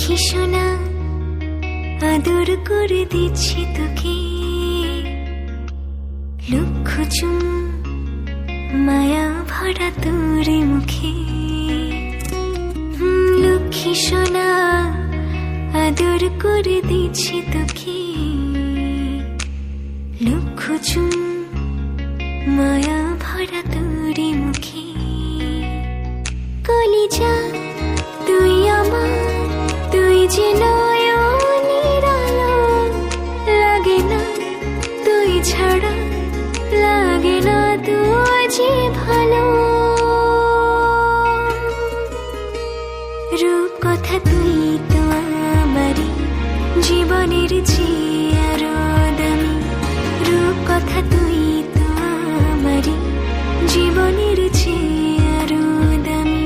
লক্ষ্মী সোনা আদর করে দিচ্ছি তোকে, লক্ষ চুম মায়া ভরা তোর মুখে। লক্ষ্মী সোনা আদর করে দিচ্ছি তোকে, লক্ষ চুম মায়া ভরা তোর মুখে। কলিজা তুই আমার, তুই যে নয়নের আলো, লাগে না তুই ছাড়া, লাগে না তুই যে ভালো। রূপ কথা তুই তো আমারই জীবনের চেয়ে আরো দামি, রূপ কথা তুই তো আমারই জীবনের চেয়ে আরো দামি।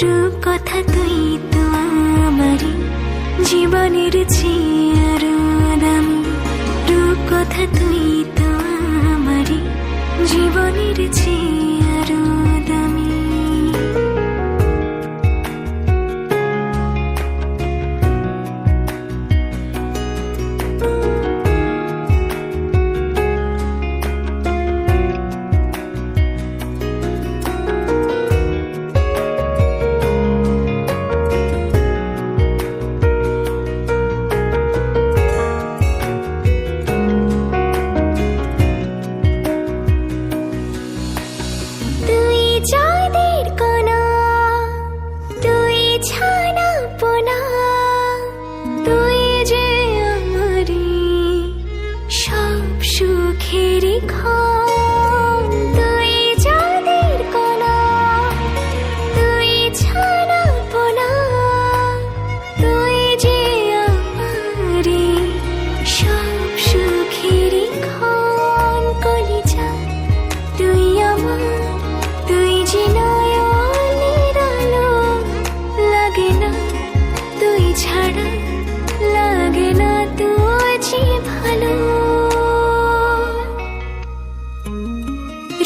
রূপ কথা তুই তো আমারই জীবনের চেয়ে আরো দামি, রূপ কথা তুই তো আমারই জীবনের চেয়ে আরো দামি।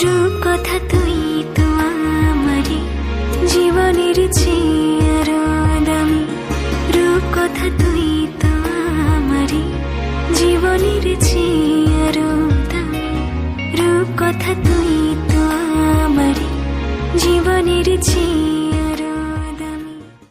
রূপ কথা তুই তো আমারই জীবনের চেয়ে আরো দামি, রূপ কথা তুই তো আমারই জীবনের চেয়ে আরো দামি, রূপ কথা তুই তো আমারই জীবনের চেয়ে